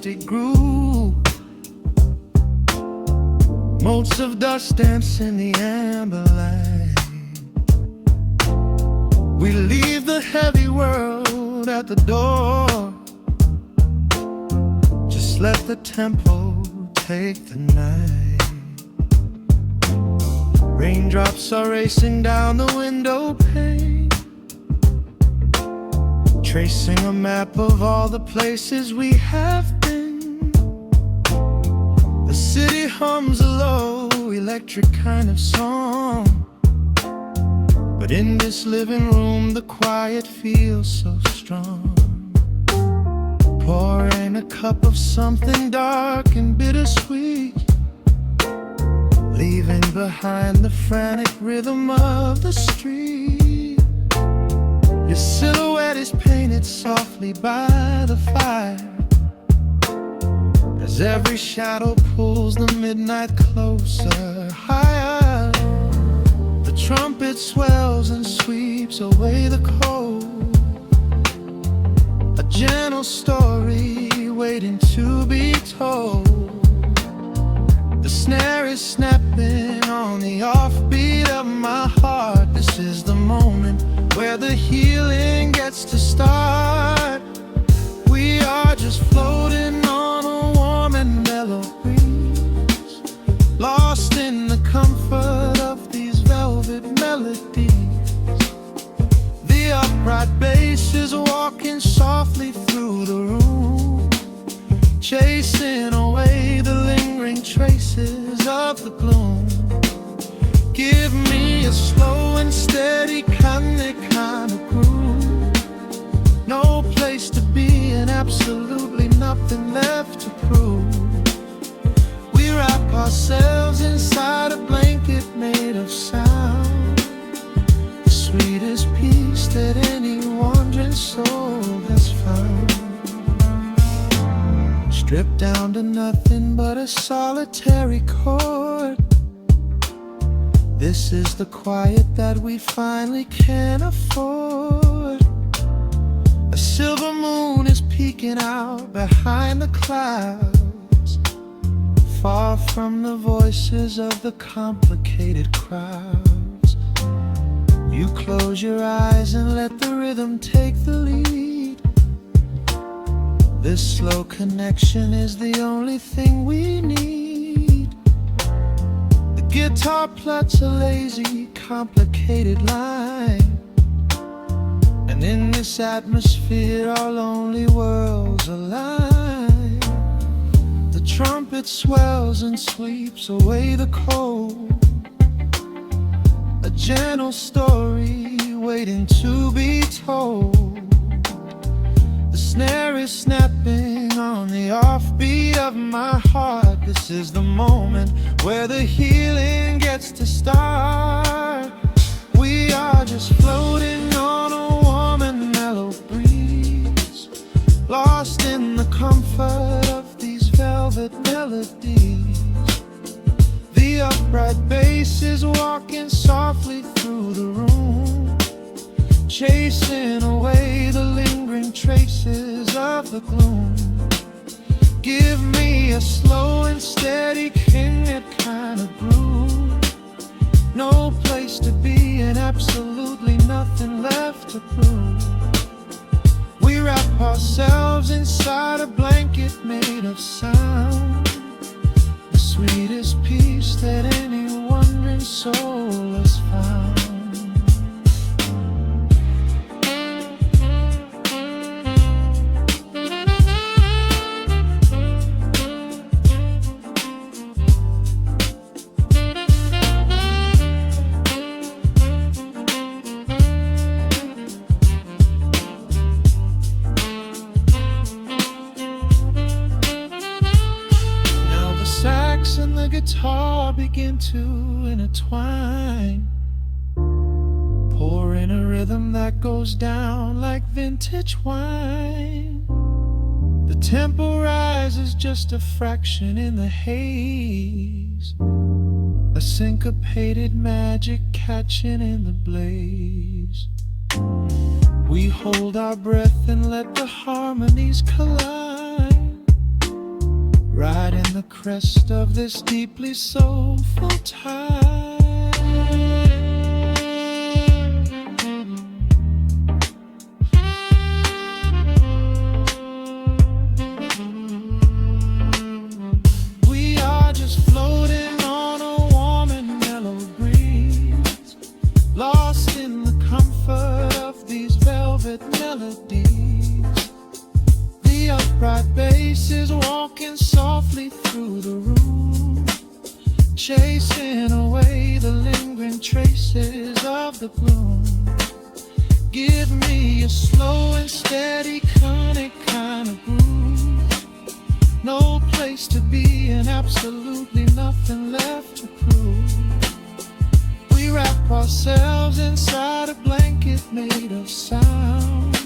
acoustic groove. Motes of dust dance in the amber light. We leave the heavy world at the door. Just let the tempo take the night. Raindrops are racing down the window pane, tracing a map of all the places we have been. The city hums a low, electric kind of song, but in this living room the quiet feels so strong. Pouring a cup of something dark and bittersweet, leaving behind the frantic rhythm of the street. Your silhouette is painted softly by the fire, as every shadow pulls the midnight closer, higher. The trumpet swells and sweeps away the cold, a gentle story waiting to be told. The snare is snapping on the offbeat of my heart. This is the moment where the healing gets to start. We are just floating on a warm and mellow breeze, lost in the comfort of these velvet melodies. The upright bass is walking softly through the room, chasing away the lingering traces of the gloom. Give me a slow and steady kind of groove. No place to be and absolutely nothing left to prove. We wrap ourselves inside a blanket made of sound, the sweetest peace that any wandering soul has found. Stripped down to nothing but a solitary chord. This is the quiet that we finally can afford. A silver moon is peeking out behind the clouds, far from the voices of the complicated crowds. You close your eyes and let the rhythm take the lead. This slow connection is the only thing we need. The guitar plucks a lazy, complicated line, and in this atmosphere our lonely worlds align. The trumpet swells and sweeps away the cold, a gentle story waiting to be told. The snare is snapping on the offbeat of my heart. This is the moment where the healing gets to start. We are just floating on a warm and mellow breeze, lost in the comfort of these velvet melodies. The upright bass is walking softly through the room, chasing away the lingering traces of the gloom. Give me a slow and steady kind of groove. No place to be and absolutely nothing left to prove. We wrap ourselves inside a blanket made of sound, the sweetest peace that any wandering soul has found. And the guitar begin to intertwine, pouring a rhythm that goes down like vintage wine. The tempo rises just a fraction in the haze, a syncopated magic catching in the blaze. We hold our breath and let the harmonies collide, riding the crest of this deeply soulful tide. We are just floating on a warm and mellow breeze, lost in the comfort of these velvet melodies. The upright bass is walking softly through the room, chasing away the lingering traces of the gloom. Give me a slow and steady conic kind of groove. No place to be and absolutely nothing left to prove. We wrap ourselves inside a blanket made of sound,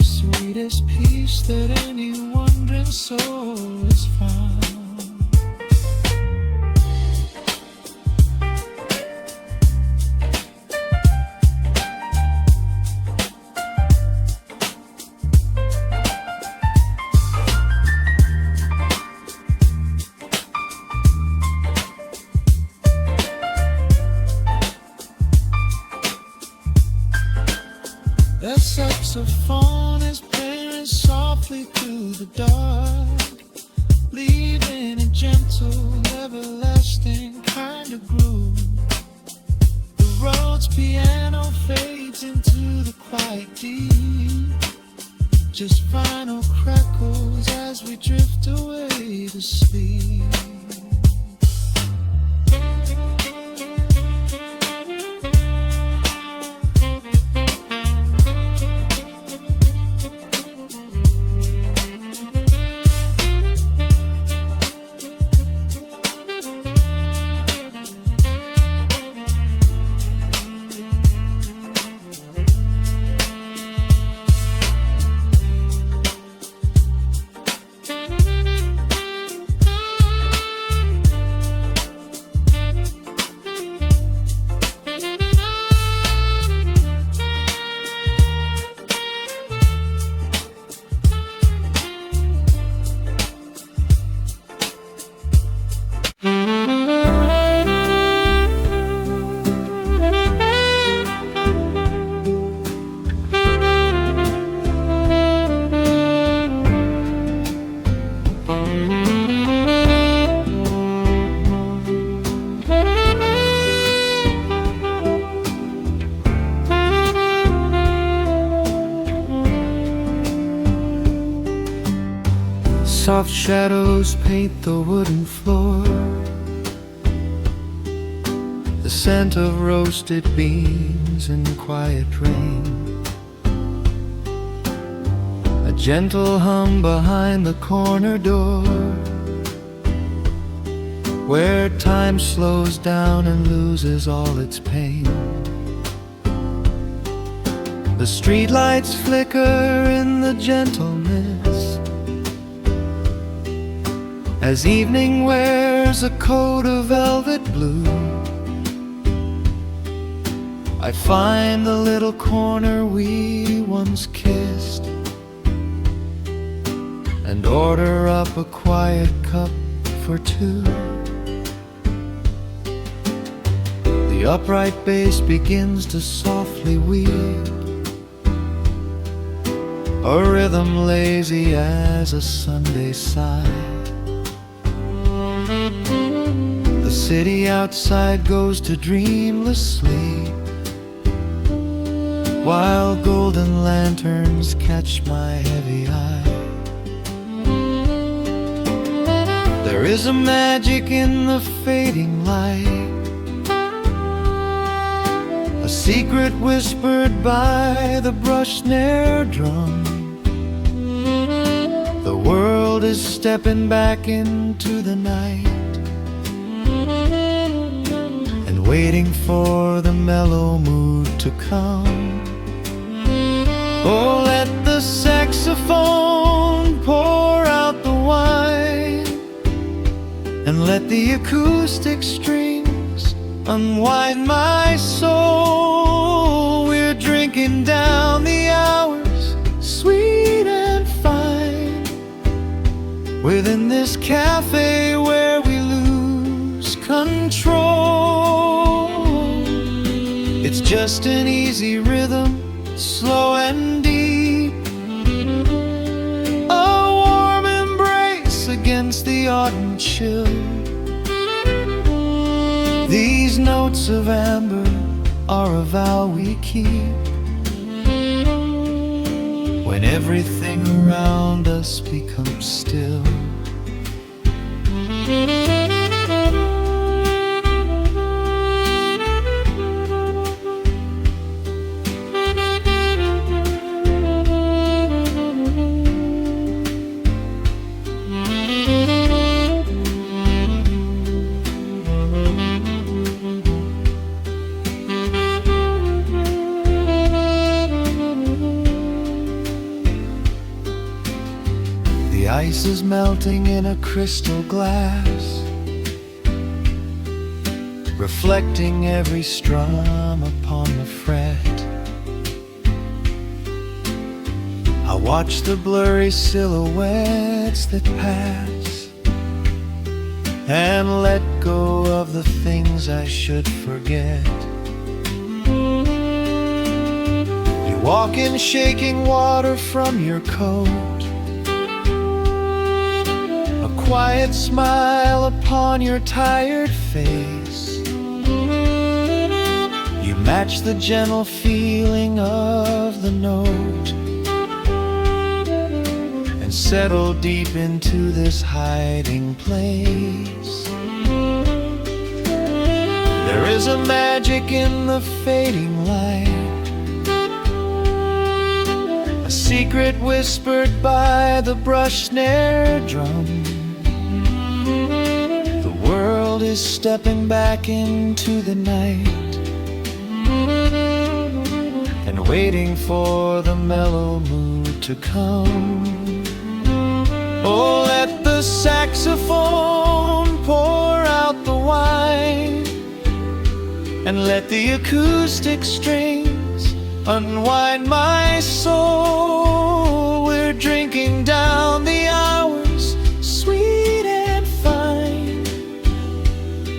sweetest peace that any wandering soul has found. The saxophone is playing softly through the dark, leaving a gentle, everlasting kind of groove. The road's piano fades into the quiet deep, just final crackles as we drift away to sleep. Soft shadows paint the wooden floor, the scent of roasted beans and quiet rain, a gentle hum behind the corner door, where time slows down and loses all its pain. The streetlights flicker in the gentleness as evening wears a coat of velvet blue. I find the little corner we once kissed and order up a quiet cup for two. The upright bass begins to softly weave, a rhythm lazy as a Sunday sigh. The city outside goes to dreamless sleep, while golden lanterns catch my heavy eye. There is a magic in the fading light, a secret whispered by the brush snare drum. The world is stepping back into the night and waiting for the mellow mood to come. Oh, let the saxophone pour out the wine, and let the acoustic strings unwind my soul. We're drinking down the hours, sweet and fine, Within this cafe where we lose control, it's just an easy rhythm, slow and deep, a warm embrace against the autumn chill. These notes of amber are a vow we keep when everything around us becomes still. The ice is melting in a crystal glass, reflecting every strum upon the fret. I watch the blurry silhouettes that pass and let go of the things I should forget. You walk in shaking water from your coat, quiet smile upon your tired face. You match the gentle feeling of the note and settle deep into this hiding place. There is a magic in the fading light, a secret whispered by the brush snare drum. The world is stepping back into the night and waiting for the mellow mood to come. Oh, let the saxophone pour out the wine and let the acoustic strings unwind my soul. We're drinking down the hours, sweet and fine,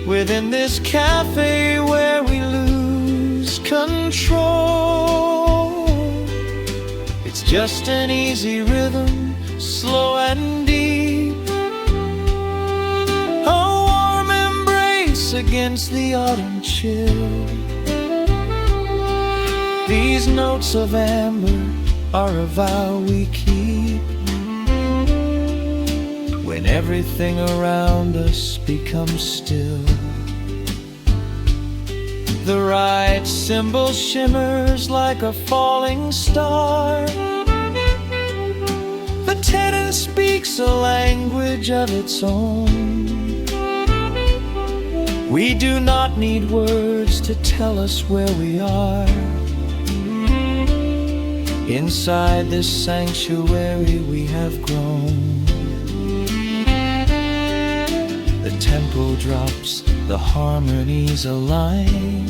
within this cafe where we lose control. It's just an easy rhythm, slow and deep, a warm embrace against the autumn chill. These notes of amber are a vow we keep when everything around us becomes still. The right cymbal shimmers like a falling star. The tenor speaks a language of its own. We do not need words to tell us where we are. Inside this sanctuary we have grown. The tempo drops, the harmonies align.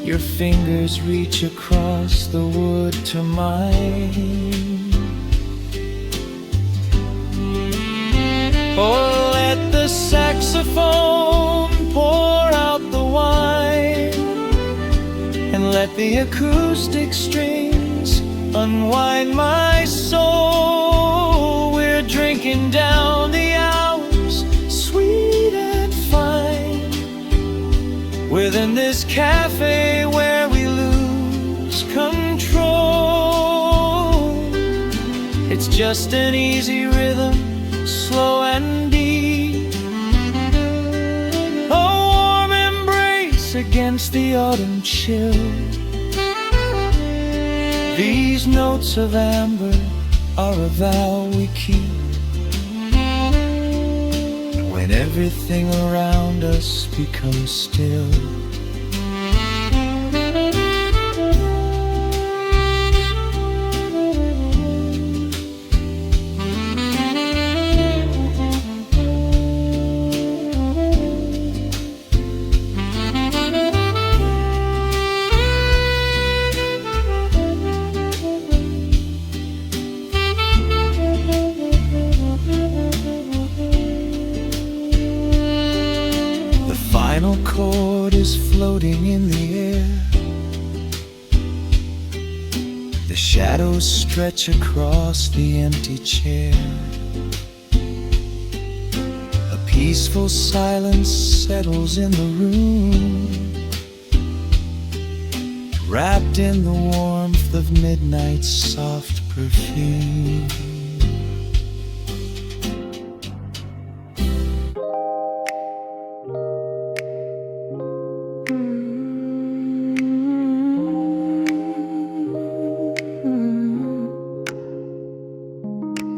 Your fingers reach across the wood to mine. Oh, let the saxophone pour out the wine and let the acoustic strings unwind my soul. We're drinking down the hours, sweet and fine, within this cafe where we lose control. It's just an easy rhythm, slow and deep, a warm embrace against the autumn chill. These notes of amber are a vow we keep when everything around us becomes still. final chord is floating in the air. The shadows stretch across the empty chair. A peaceful silence settles in the room, wrapped in the warmth of midnight's soft perfume.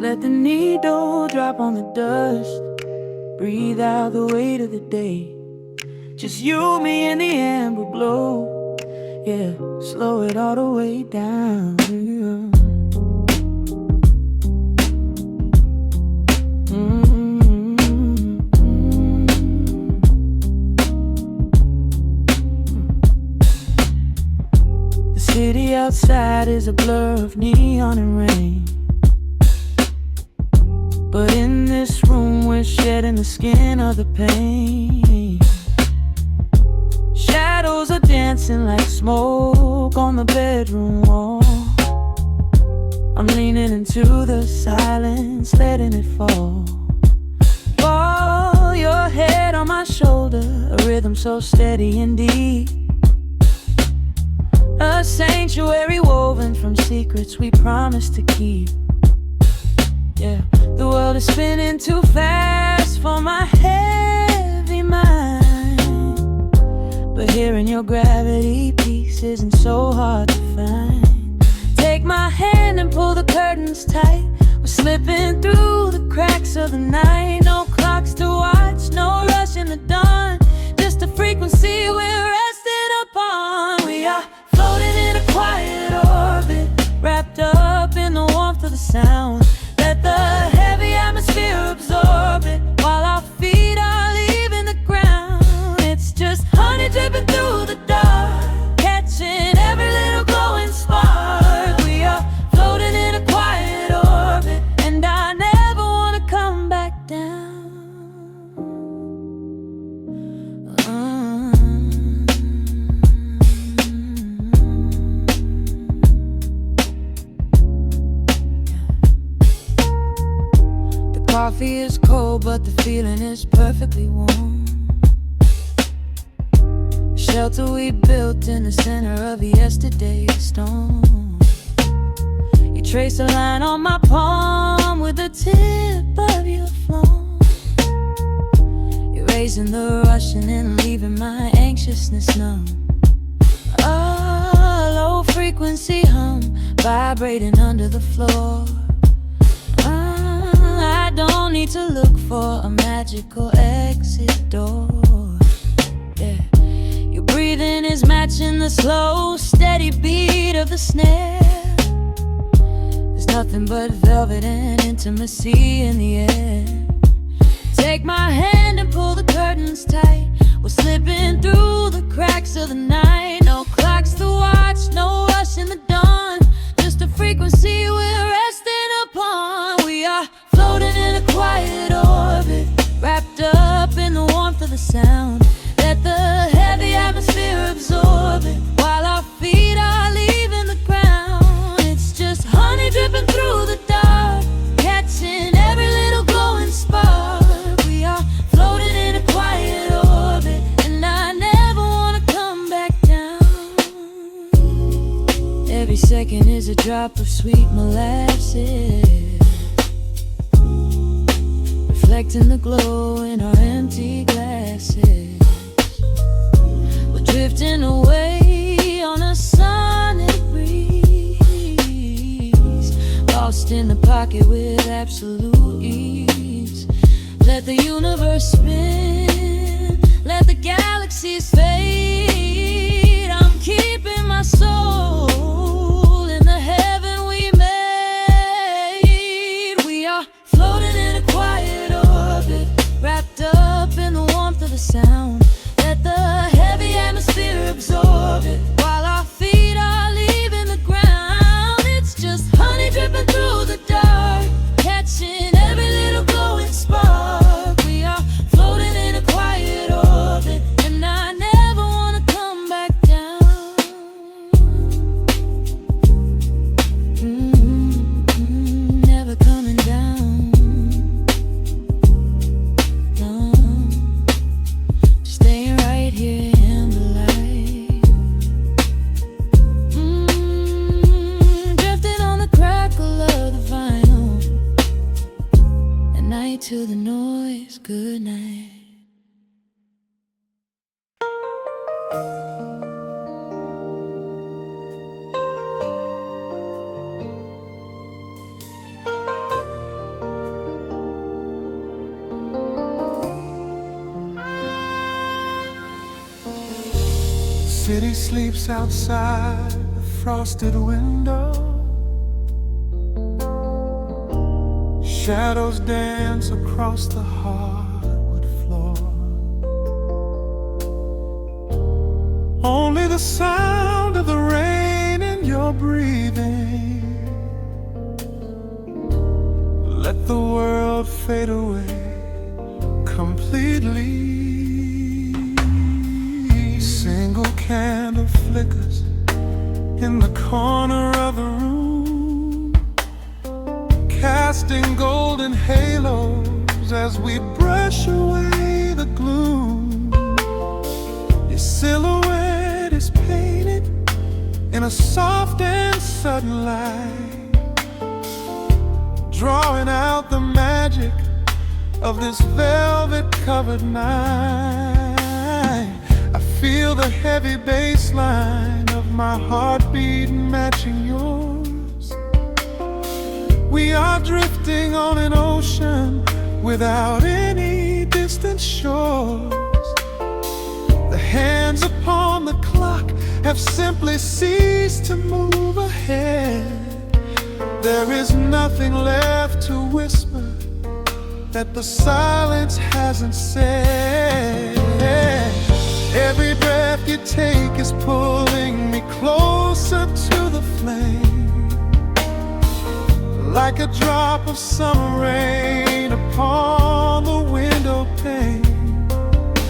Let the needle drop on the dust. Breathe out the weight of the day. Just you, me, and the amber glow. Yeah, slow it all the way down. The city outside is a blur of neon and rain, but in this room we're shedding the skin of the pain. Shadows are dancing like smoke on the bedroom wall. I'm leaning into the silence, letting it fall. Fall your head on my shoulder, a rhythm so steady and deep. A sanctuary woven from secrets we promised to keep. Yeah, the world is spinning too fast for my heavy mind, but hearing your gravity piece isn't so hard to find. Take my hand and pull the curtains tight. We're slipping through the cracks of the night. No clocks to watch, no rush in the dawn. Just a frequency we're resting upon. We are floating in a quiet orbit, wrapped up in the warmth of the sound. Let the heavy atmosphere absorb it, while our feet are leaving the ground. It's just honey dripping through the dark, catching every little glowing spark. We are floating in a quiet orbit, and I never want to come back down. Coffee is cold, but the feeling is perfectly warm. Shelter we built in the center of yesterday's storm. You trace a line on my palm with the tip of your phone, erasing the rushing and leaving my anxiousness numb. A low frequency hum vibrating under the floor. I don't need to look for a magical exit door. Yeah, your breathing is matching the slow, steady beat of the snare. There's nothing but velvet and intimacy in the air. Take my hand and pull the curtains tight. We're slipping through the cracks of the night. No clocks to watch, no rush in the dawn. Just a frequency we're resting upon. We are floating in a quiet orbit, wrapped up in the warmth of the sound. Let the heavy atmosphere absorb it, while our feet are leaving the ground. It's just honey dripping through the dark, catching every little glowing spark. We are floating in a quiet orbit, and I never want to come back down. Every second is a drop of sweet molasses, reflecting the glow in our empty glasses. We're drifting away on a sonic breeze, lost in the pocket with absolute ease. Let the universe spin, let the galaxies fade. I'm keeping my soul in the heaven we made. We are floating in a quiet orbit, wrapped up in the warmth of the sound. Let the heavy atmosphere absorb it, while our feet are leaving the ground. It's just honey dripping through the dark, catching every little glowing spark. We are floating in a quiet orbit, and city sleeps outside the frosted window. Shadows dance across the hardwood floor. Only the sound of the rain in your breathing. Let the world fade away completely. Single candle flickers in the corner of the room, casting golden halos as we brush away the gloom. Your silhouette is painted in a soft and sudden light, drawing out the magic of this velvet-covered night. I feel the heavy bass line of my heartbeat matching yours. We are drifting on an ocean without any distant shores. The hands upon the clock have simply ceased to move ahead. There is nothing left to whisper that the silence hasn't said. Every breath you take is pulling me closer to the flame, like a drop of summer rain upon the window pane.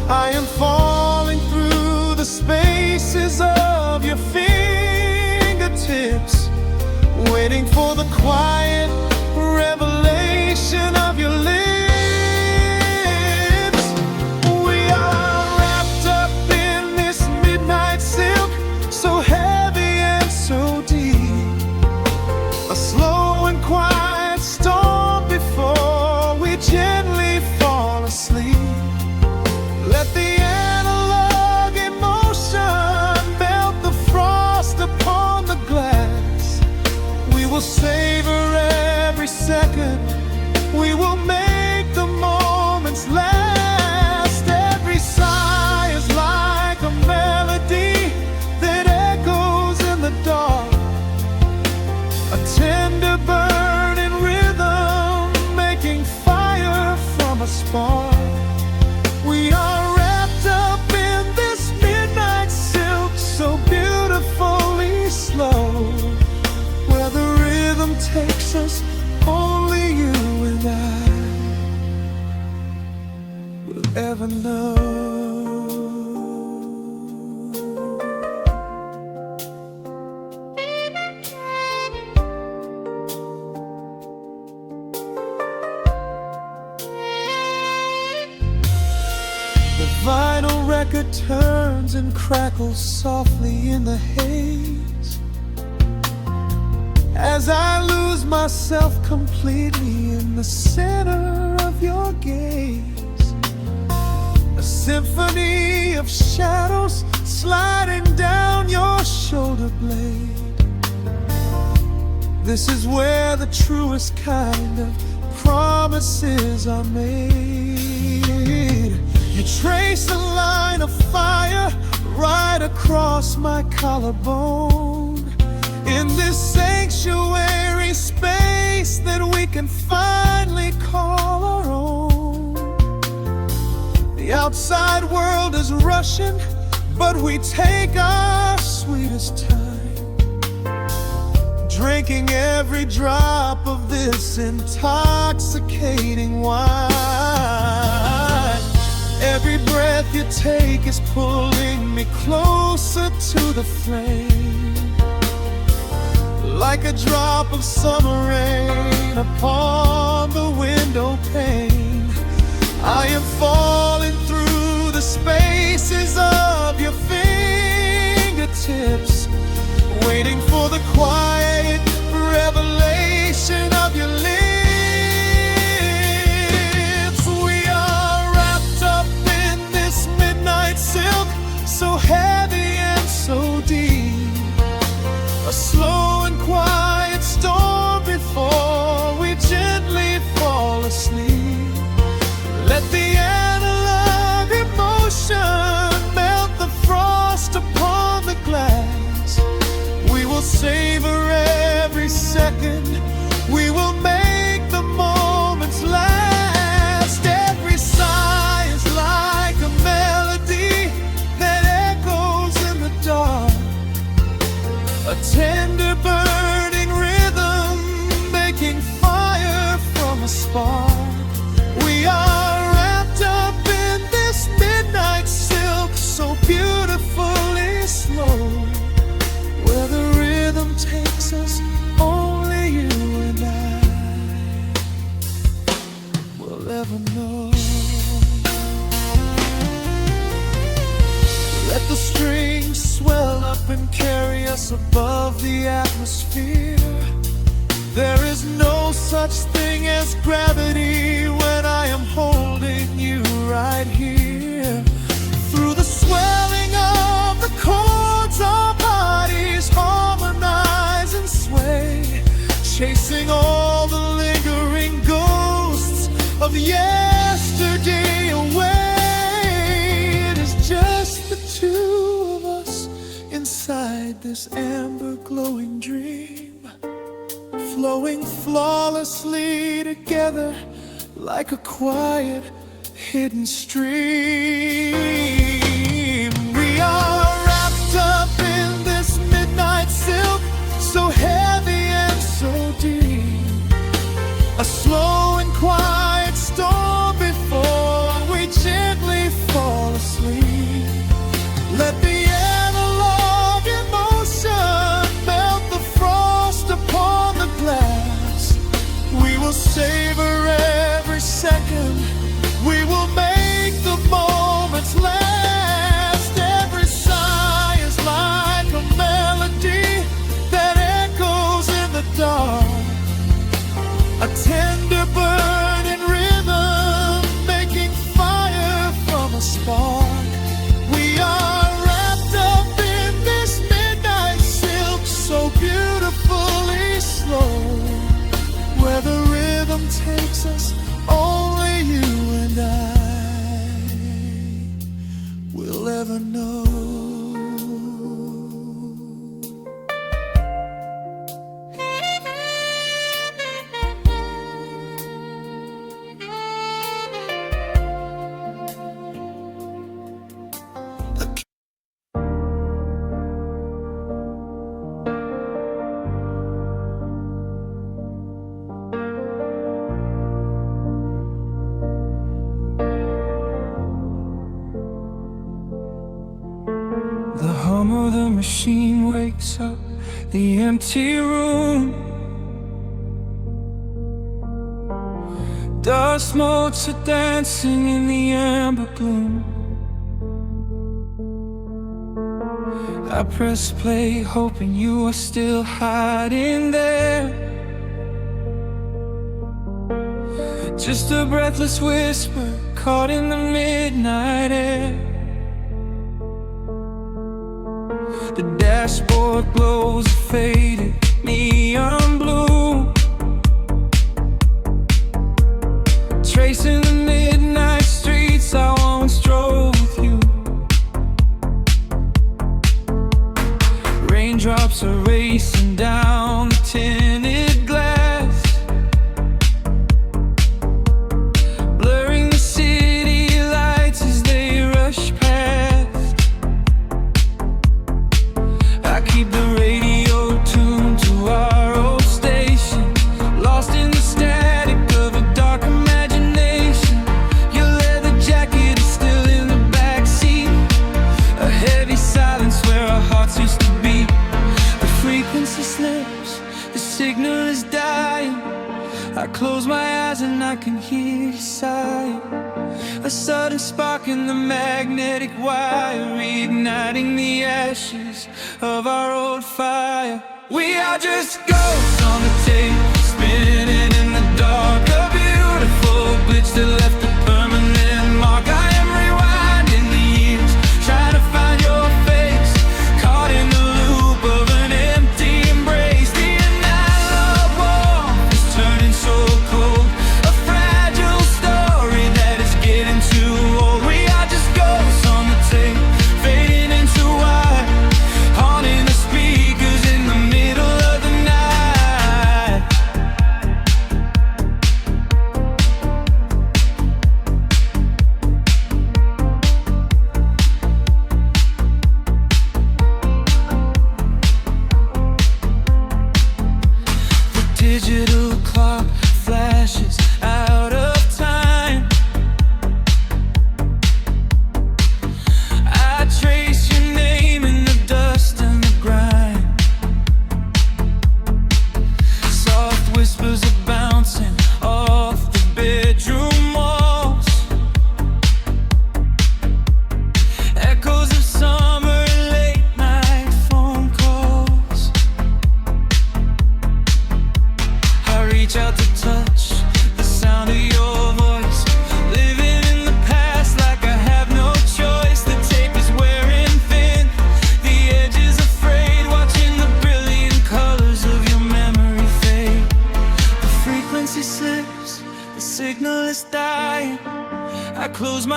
I am falling through the spaces of your fingertips, waiting for the quiet revelation of your lips. We are wrapped up in this midnight silk, so heavy and so deep. A slow and quiet storm before we gently fall asleep. Let the analog emotion melt the frost upon the glass. We will savor every second. We will make the moments last. Every sigh is like a melody that echoes in the dark, a tender burning rhythm making fire from a spark. We are wrapped up in this midnight silk, so beautifully slow, where the rhythm takes us, only you and I will ever know. The vinyl record turns and crackles softly in the haze as I lose myself completely in the center of your gaze. A symphony of shadows sliding down your shoulder blade. This is where the truest kind of promises are made. You trace a line of fire right across my collarbone, in this sanctuary space that we can finally call our own. The outside world is rushing, but we take our sweetest time, drinking every drop of this intoxicating wine. Every breath you take is pulling me closer to the flame, like a drop of summer rain upon the window pane. I am falling through the spaces of your fingertips, waiting for the quiet revelation of your lips. We are wrapped up in this midnight silk, so heavy and so deep. A slow and quiet storm before we gently fall asleep. Let the analog emotion melt the frost upon and carry us above the atmosphere. There is no such thing as gravity when I am holding you right here. Through the swelling of the chords, our bodies harmonize and sway, chasing all the lingering ghosts of yesterday away. It is just the two of us inside this amber glowing dream, flowing flawlessly together like a quiet hidden stream. We are wrapped up in this midnight silk, so heavy and so deep, a slow and quiet storm before we gently fall asleep. Let the analog emotion melt the frost upon the glass. We will savor every second, we will make the moments last. Every sigh is like a melody that echoes in the dark, a tender burning rhythm making fire from a spark. We are wrapped up in this midnight silk, so beautifully slow, where the rhythm takes us, only you and I will ever know. The hum of the machine wakes up the empty room. Dust motes are dancing in the amber gloom. I press play, hoping you are still hiding there. Just a breathless whisper caught in the midnight air. The dashboard glows a faded neon blue, tracing the midnight streets I once drove with you. Raindrops are racing down the tinted glass, blurring the city lights as they rush past. I keep the radio tuned to our old station, lost in the static of a dark imagination. Your leather jacket is still in the backseat, a heavy silence where our hearts used to beat. The frequency slips, the signal is dying. I close my eyes and I can hear you sighing, a sudden spark in the magnetic wire, reigniting the ashes of our old fire. We are just ghosts on the tape, spinning in the dark, a beautiful glitch that left a permanent mark. I am rewinding the years, trying to find your face, caught in the loop of an empty embrace. The analog warmth is turning so cold, a fragile story that is getting too old. We are just ghosts on the tape, fading into white, haunting the speakers in the middle of the night.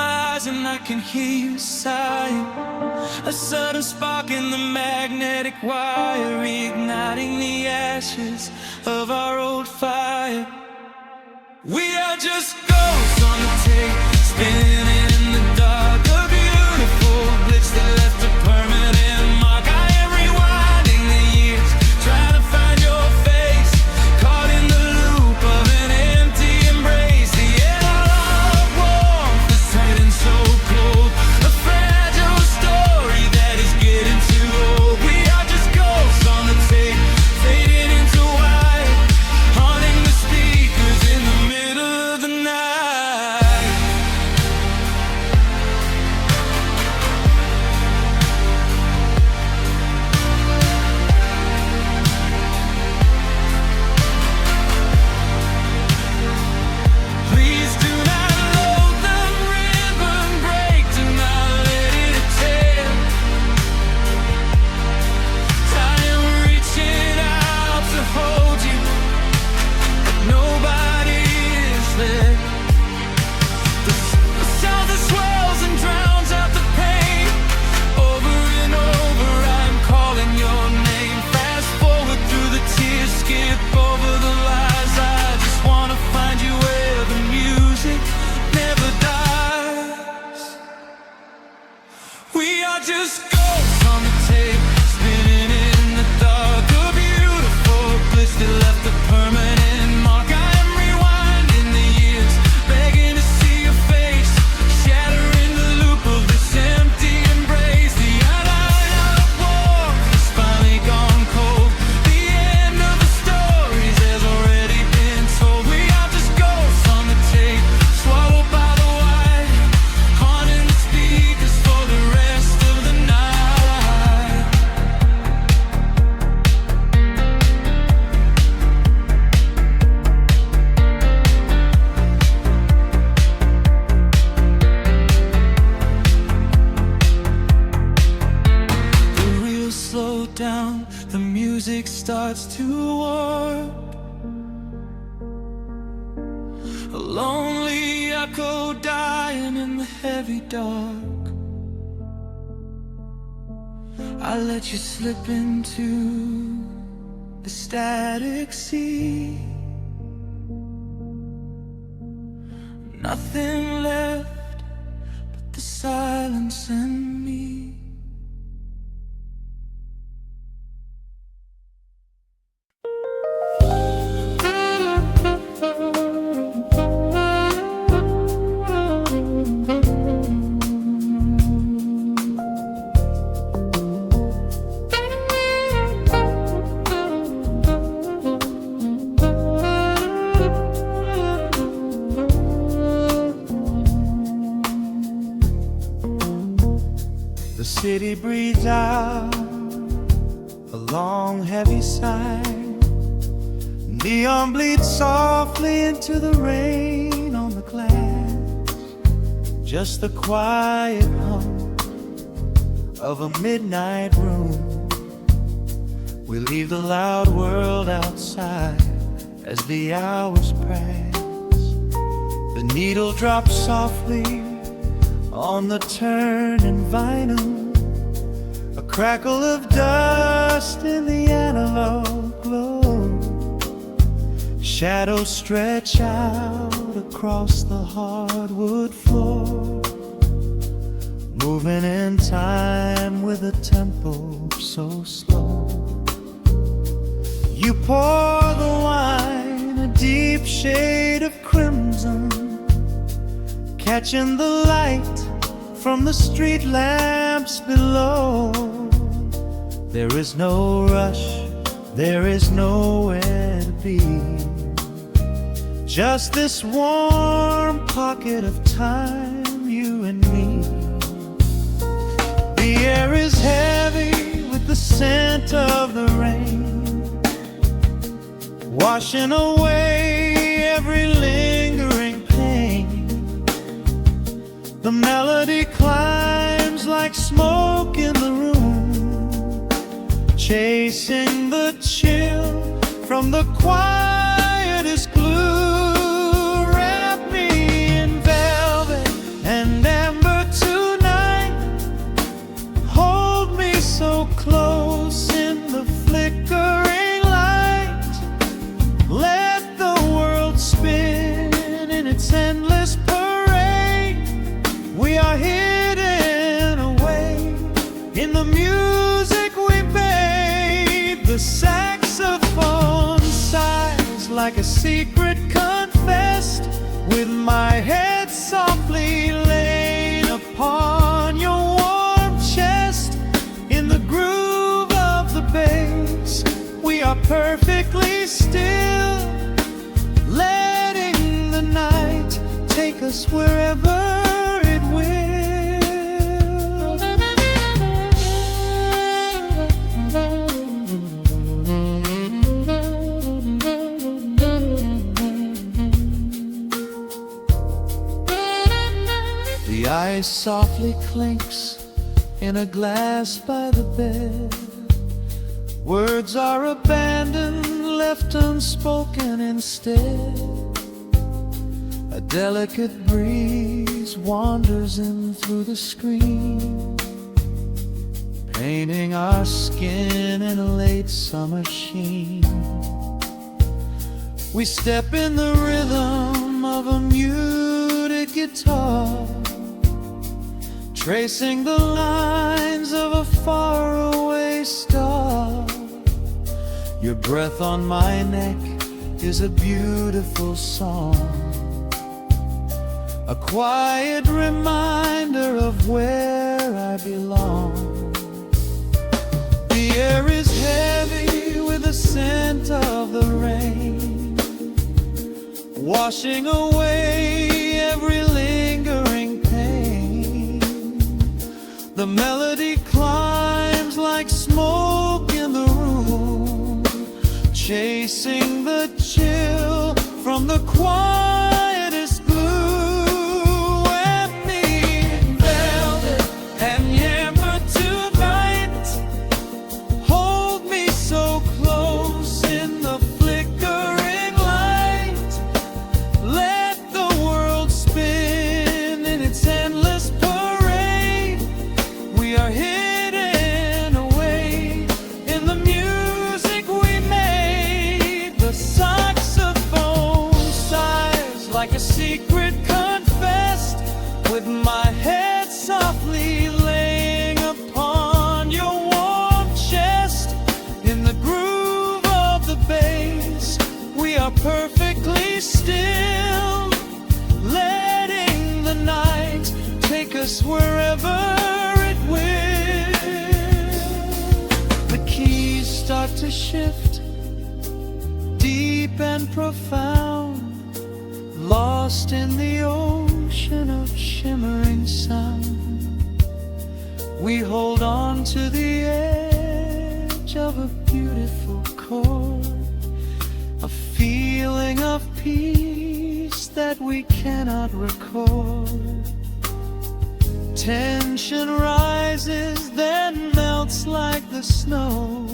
eyes and I can hear you sighing. A sudden spark in the magnetic wire, reigniting the ashes of our old fire. We are just ghosts on the tape, spinning in the dark. A beautiful glitch that left a permanent mark. I am rewinding the years, trying to find your face, caught in the loop of an empty embrace. The analog warmth is turning so cold, a fragile story that is getting too old. We are just ghosts on the tape, fading into white, haunting the speakers in the middle of the night. Please do not load the ribbon break, do not let it tear. I am reaching out to hold you, but nobody is there. The sound that swells and drowns out the pain. Over and over I'm calling your name. Fast forward through the tears, skip over the lies. I just wanna find you where the music never dies. We are just ghosts on the tape, spinning in the dark. A beautiful glitch that left a permanent mark. I am rewinding the years, begging to see your face, shattering the loop of this empty embrace. The analog warmth has finally gone cold. The end of the stories has already been told. We are just ghosts on the tape, swallowed by the wire, haunting the speakers for the rest of the night. The reels slow down, the music starts to warp. A lonely echo dying in the heavy dark. I let you slip into the static sea. Nothing left but the silence and me. The city breathes out a long heavy sigh. Neon bleeds softly into the rain on the glass. Just the quiet hum of a midnight room. We leave the loud world outside as the hours pass. The needle drops softly on the turning vinyl. A crackle of dust in the analog glow. Shadows stretch out across the hardwood floor, moving in time with a tempo so slow. You pour the wine, a deep shade of crimson, catching the light from the street lamps below. There is no rush, there is nowhere to be. Just this warm pocket of time, you and me. The air is heavy with the scent of the rain, washing away every lingering pain. The melody climbs like smoke in the room, chasing the chill from the quietest glue. Wrap me in velvet and the music we made. The saxophone sighs like a secret confessed, with my head softly laid upon your warm chest. In the groove of the bass, we are perfectly still, letting the night take us wherever it will. The ice softly clinks in a glass by the bed. Words are abandoned, left unspoken instead. A delicate breeze wanders in through the screen, painting our skin in a late summer sheen. We step in the rhythm of a muted guitar, tracing the lines of a faraway star. Your breath on my neck is a beautiful song, a quiet reminder of where I belong. The air is heavy with the scent of the rain, washing away every lingering pain. The melody climbs like smoke in the room, chasing the chill from the quietest blue. And me in velvet and amber tonight, hold me so close in the flickering light. Let the world spin in its endless parade. We are hidden away in the music we made. The saxophone sighs like a secret confessed, with my head softly laying upon your warm chest. In the groove of the bass, we are perfectly still, letting the night take us wherever it will. The keys start to shift, deep and profound, lost in the ocean of shimmering sound. We hold on to the edge of a beautiful chord, a feeling of peace that we cannot record. Tension rises, then melts like the snow,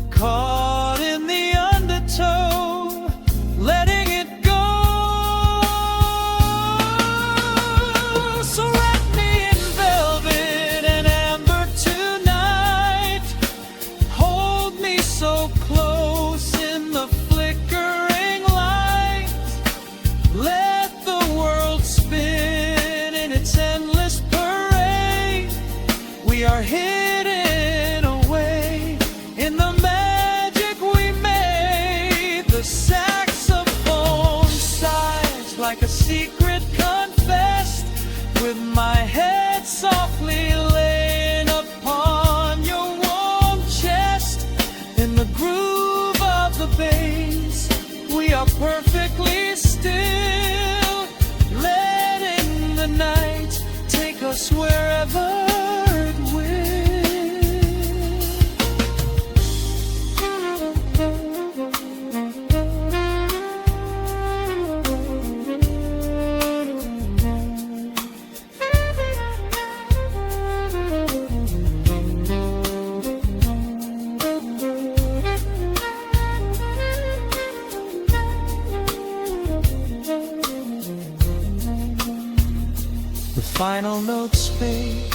caught in the undertow, letting it go. So wrap me in velvet and amber tonight, hold me so close in the flickering light. Let the world spin in its endless parade. We are hidden away in the magic we made. The saxophone sighs like a secret confessed, with my head softly laying upon your warm chest. In the groove of the bass, we are perfectly still, letting the night take us wherever it will. The final notes fade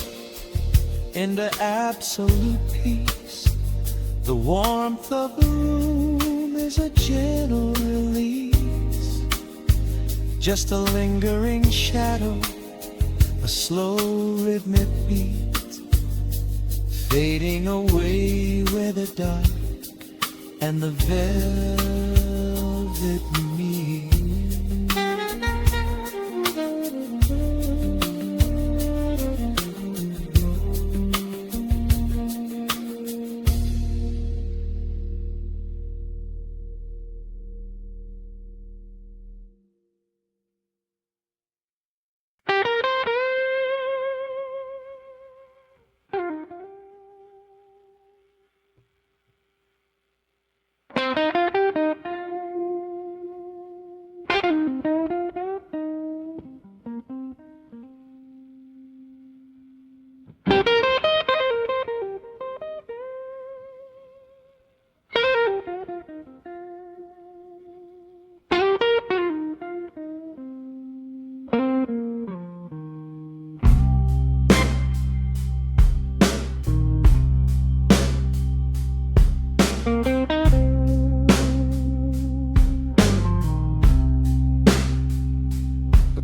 into absolute peace. The warmth of the room is a gentle release, just a lingering shadow, a slow rhythmic beat, fading away with the dark and the velvet me.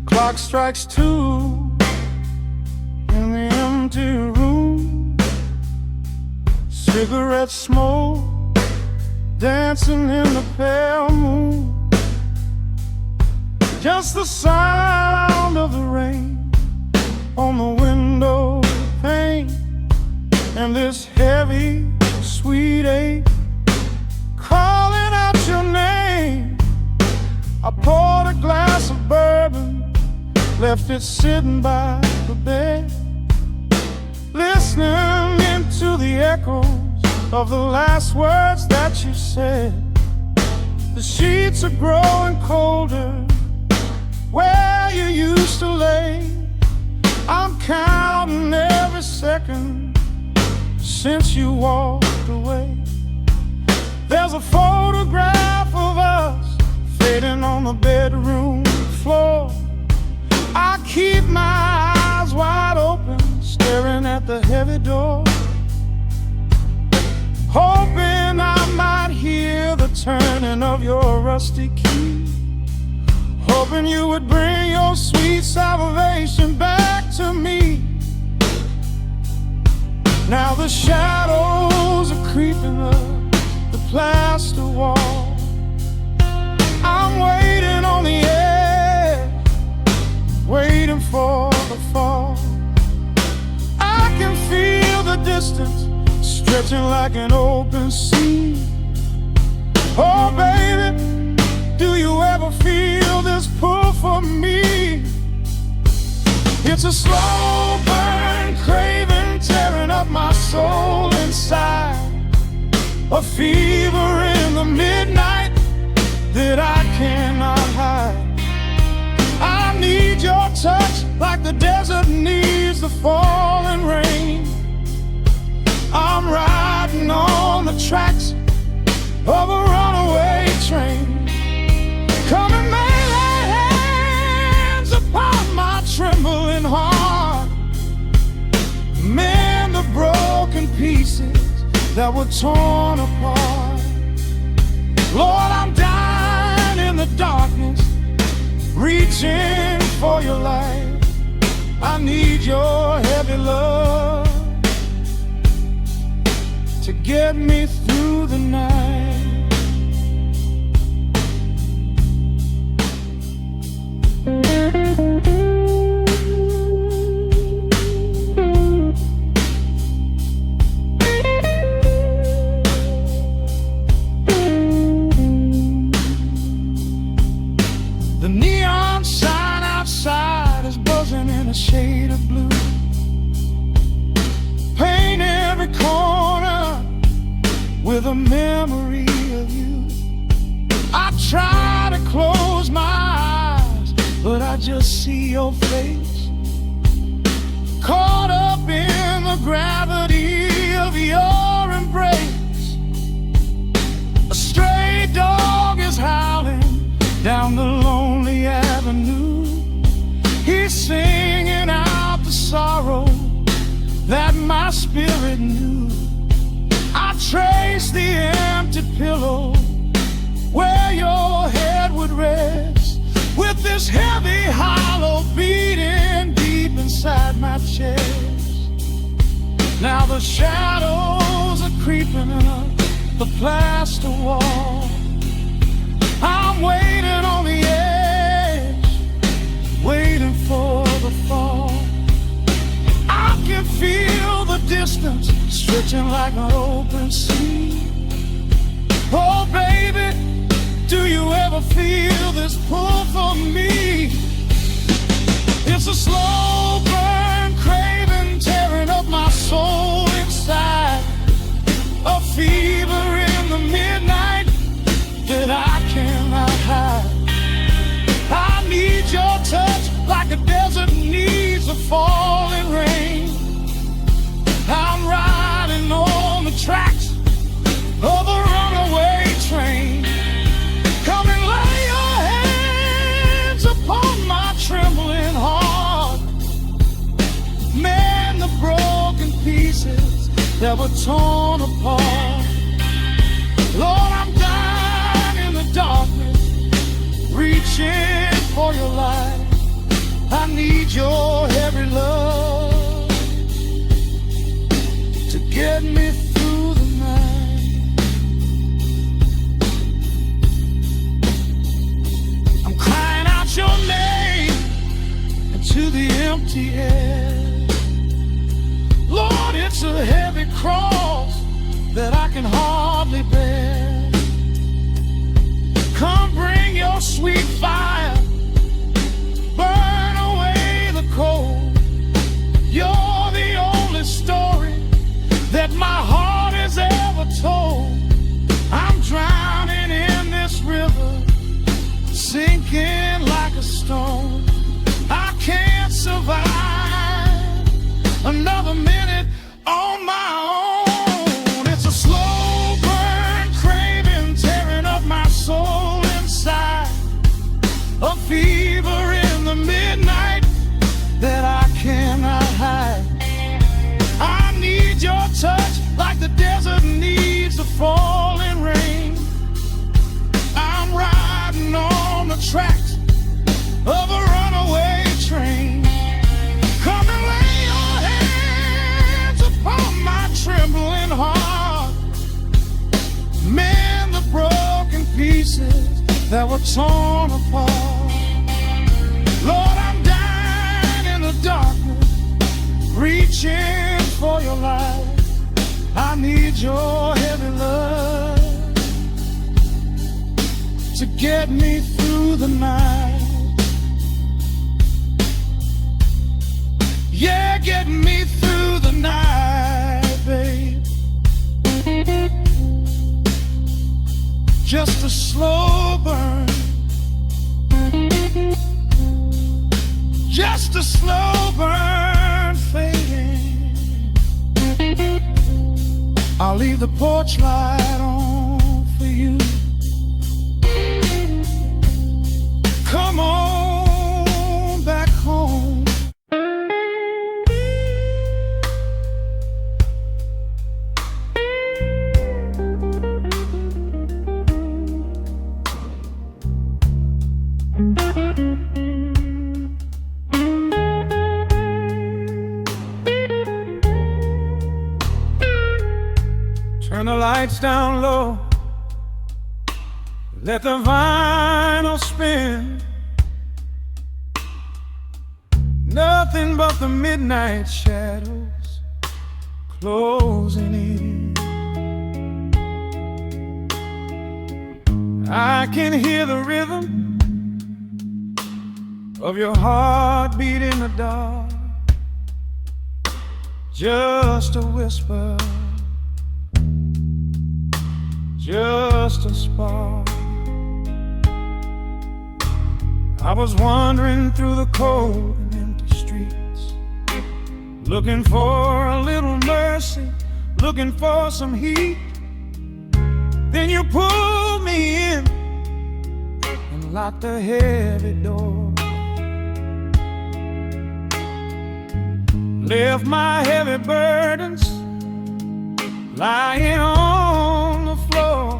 Clock strikes 2 in the empty room. Cigarette smoke dancing in the pale moon. Just the sound of the rain on the window pane, and this heavy, sweet ache calling out your name. I poured a glass of bourbon, left it sitting by the bed, listening into the echoes of the last words that you said. The sheets are growing colder where you used to lay. I'm counting every second since you walked away. There's a photograph of us fading on the bedroom floor. I keep my eyes wide open, staring at the heavy door, hoping I might hear the turning of your rusty key, hoping you would bring your sweet salvation back to me. Now the shadows are creeping up the plaster wall. I'm waiting on the edge, waiting for the fall. I can feel the distance stretching like an open sea. Oh baby, do you ever feel this pull for me? It's a slow burn craving tearing up my soul inside, a fever in the midnight that I cannot hide. I need your touch like the desert needs the falling rain. I'm riding on the tracks of a runaway train. Come and lay hands upon my trembling heart, mend the broken pieces that were torn apart. Lord, I'm dying in the darkness, reaching for your light. I need your heavy love to get me through the night. The neon sign outside is buzzing in a shade of blue. Paint every corner with a memory of you. I try to close my eyes, but I just see your face, caught up in the gravity of your embrace. A stray dog is howling down the lonely avenue. He's singing out the sorrow that my spirit knew. I trace the empty pillow where your head would rest, with this heavy hollow beating deep inside my chest. Now the shadows are creeping up the plaster wall. I'm waiting on the edge, waiting for the fall. I can feel the distance stretching like an open sea. Oh baby, do you ever feel this pull for me? It's a slow burn, craving, tearing up my soul inside. A fever in the midnight that I cannot hide. I need your touch like a desert needs a falling rain. I'm riding on the tracks of a runaway train. Come and lay your hands upon my trembling heart. Mend the broken pieces that were torn apart. Lord, I'm dying in the darkness, reaching for your light. I need your heavy love to get me through the night. I'm crying out your name into the empty air. Lord, it's a heavy cross that I can hardly bear. Come bring your sweet fire, burn away the cold. You're the only story that my heart has ever told. I'm drowning in this river, sinking like a stone. I can't survive another minute on my own. It's a slow burn, craving, tearing up my soul inside. A fever in the midnight that I cannot hide. I need your touch like the desert needs the falling rain. I'm riding on the tracks of a runaway train. Come and lay your hands upon my trembling heart. Mend the broken pieces that were torn apart. Lord, I'm dying in the darkness, reaching for your light. I need your heavy love to get me through the night. Yeah, get me through the night, babe. Just a slow burn, just a slow burn fading. I'll leave the porch light on for you. Come on back home. Turn the lights down low, let the vinyl spin. Nothing but the midnight shadows closing in. I can hear the rhythm of your heartbeat in the dark. Just a whisper, just a spark. I was wandering through the cold and empty streets, looking for a little mercy, looking for some heat. Then you pulled me in and locked the heavy door. Left my heavy burdens lying on the floor.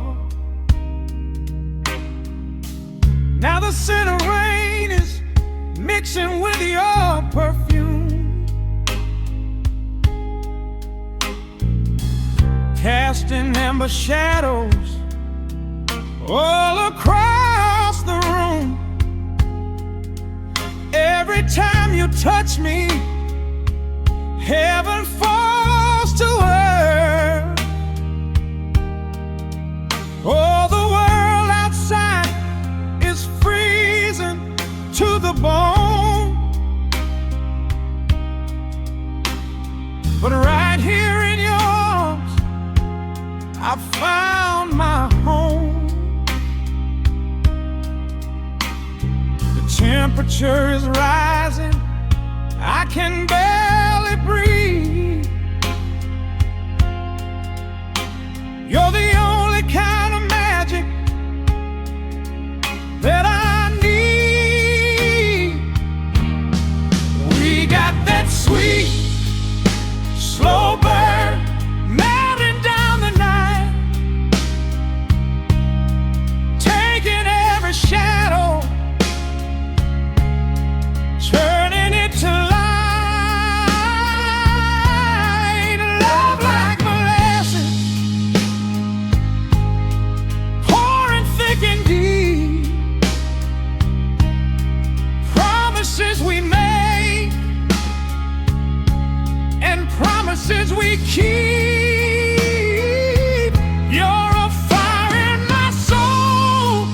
Now the scent of rain is mixing with your perfume. casting amber shadows all across the room. Every time you touch me, heaven falls to earth. Oh, the world outside is freezing to the bone, but right here in your arms I found my home. The temperature is rising, I can barely breathe. You're the only kind of magic that I need. We got that sweet, slow burn, melting down the night, taking every shadow, turning it to light. Love like molasses, pouring thick and deep. Promises we make and promises we keep. You're a fire in my soul,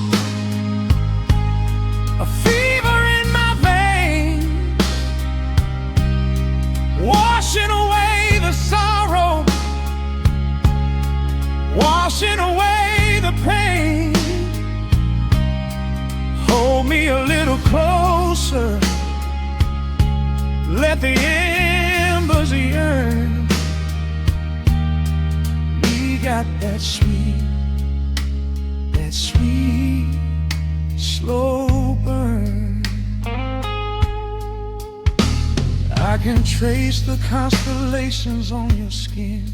a fever in my veins, washing away the sorrow, washing away the pain. Hold me a little closer, let the embers yearn. We got that sweet, slow burn. I can trace the constellations on your skin,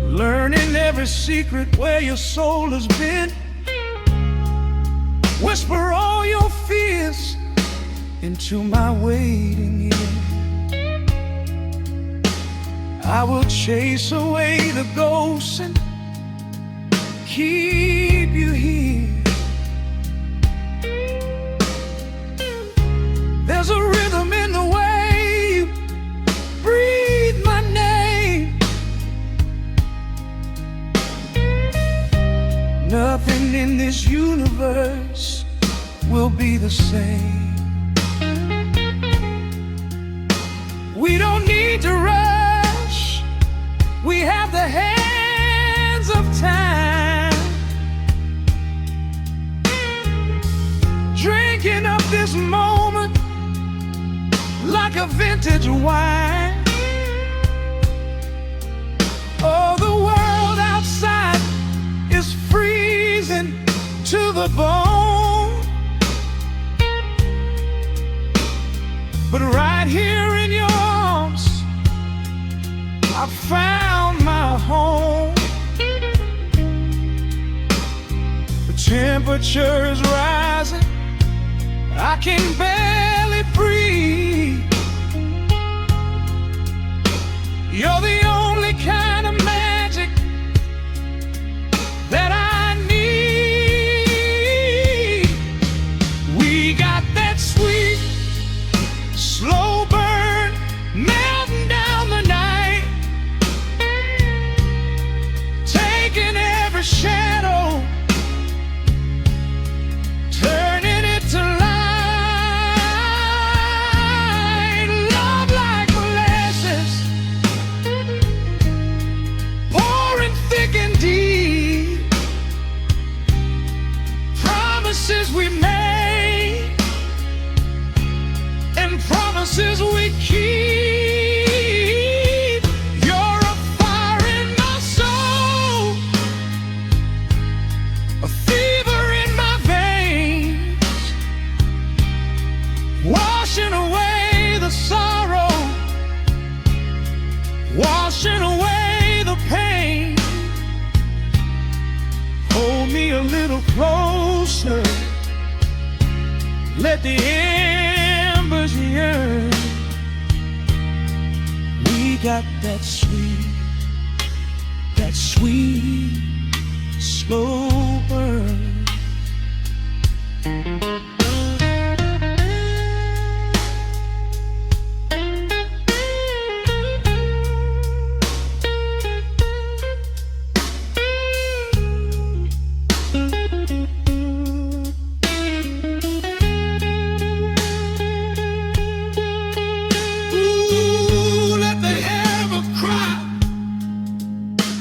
learning every secret where your soul has been. Whisper all your fears into my waiting ear. I will chase away the ghosts and keep you here. There's a rhythm in the way you breathe my name. Nothing in this universe will be the same. We don't need to rush, we have the hands of time, drinking up this moment like a vintage wine. Oh, the world outside is freezing to the bone, but right here in your arms I found my home. The temperature is rising, I can barely breathe. You're the only kind of magic that I need. We got that sweet, slow burn, melting down the night, taking every shadow, turning it to light. Love like molasses, pouring thick and deep. Promises we made and promises we keep. You're a fire in my soul, a fever in my veins, washing away the sorrow, washing away the pain. Hold me a little closer, let the embers yearn. We got that sweet, that sweet, slow burn.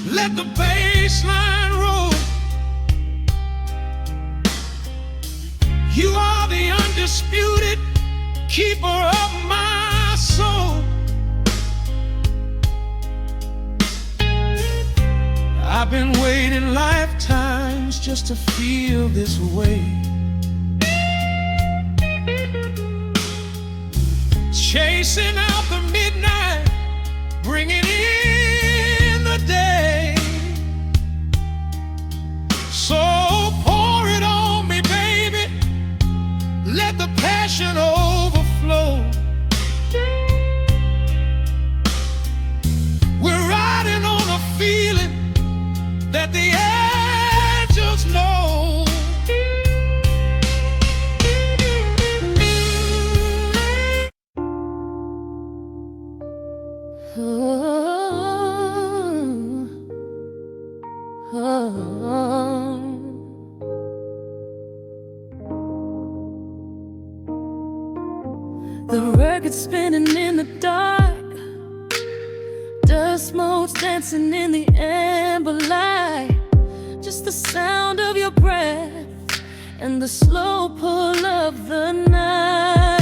Let the bass line roll. You are the undisputed keeper of my soul. I've been waiting lifetimes just to feel this way. Chasing out the midnight, bringing in the day. So pour it on me, baby. Let the passion overflow. We're riding on a feeling that the angels know. The record spinning in the dark, dust motes dancing in the amber light. Just the sound of your breath and the slow pull of the night.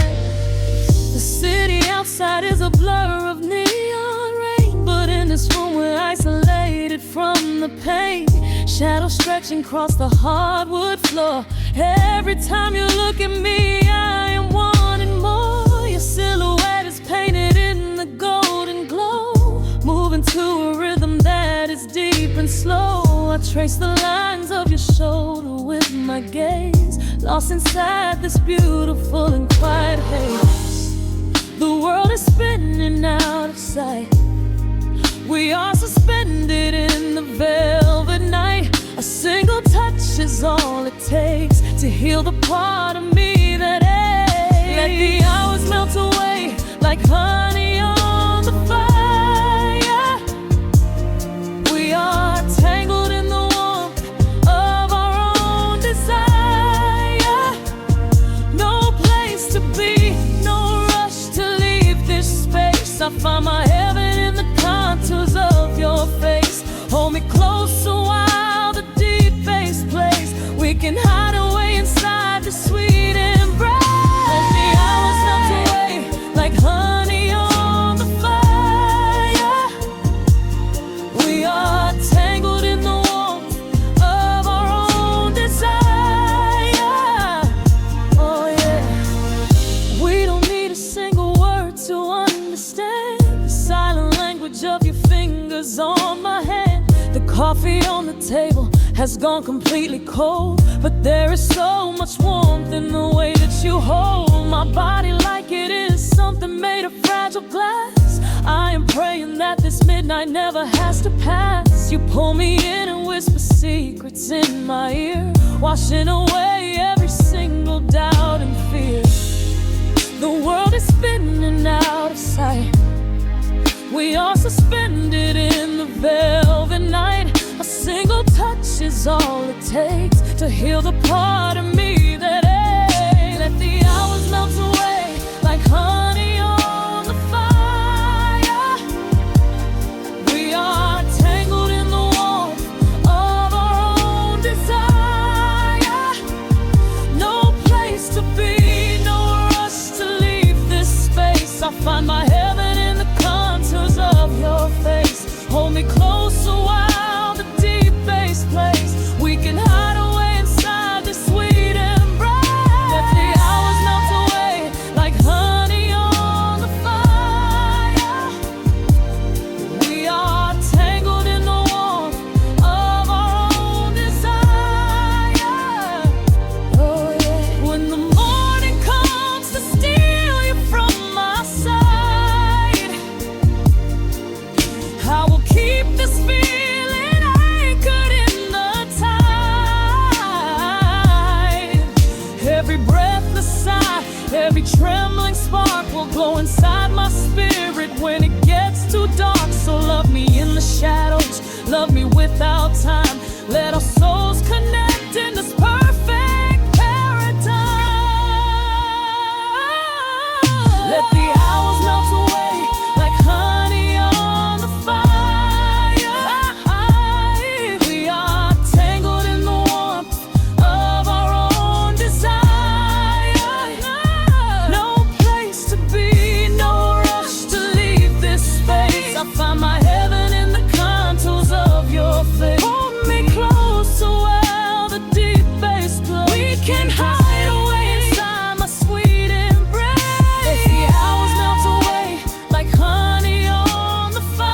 The city outside is a blur of neon rain, but in this room we're isolated from the pain. Shadows stretching across the hardwood floor. Every time you look at me, I am wanting more. Your silhouette is painted in the golden glow, moving to a rhythm that is deep and slow. I trace the lines of your shoulder with my gaze, lost inside this beautiful and quiet haze. The world is spinning out of sight. We are suspended in the velvet night. A single touch is all it takes to heal the part of me that aches. Let the hours melt away like honey on the fire. We are tangled in the warmth of our own desire. No place to be, no rush to leave this space. I find my heaven in the contours of your face. Hold me close a while the deep bass plays. We can hide away inside the sweet embrace. Let the hours melt away like honey on the fire. We are tangled in the warmth of our own desire. Oh yeah. We don't need a single word to understand the silent language of your fingers on my hand. The coffee on the table has gone completely cold, but there is so much warmth in the way that you hold my body like it is something made of fragile glass. I am praying that this midnight never has to pass. You pull me in and whisper secrets in my ear, washing away every single doubt and fear. The world is spinning out of sight. We are suspended in the velvet night. A single touch is all it takes to heal the part of me that aches. Let the hours melt away like honey on the fire. We are tangled in the warmth of our own desire. No place to be, no rush to leave this space. I find my heaven in the contours of your face. Hold me close a while the deep bass plays. We can hide away inside this sweet embrace. Let the hours melt away like honey love me without time. Let our souls connect in this perfect paradise. Let the hours melt away like honey on the fire. We are tangled in the warmth of our own desire. No place to be, no rush to leave this space. I find my heaven in the contours of your face. Hold me close to where the deep bass glows. We can hide away inside my sweet embrace. Let the hours melt away like honey on the fire.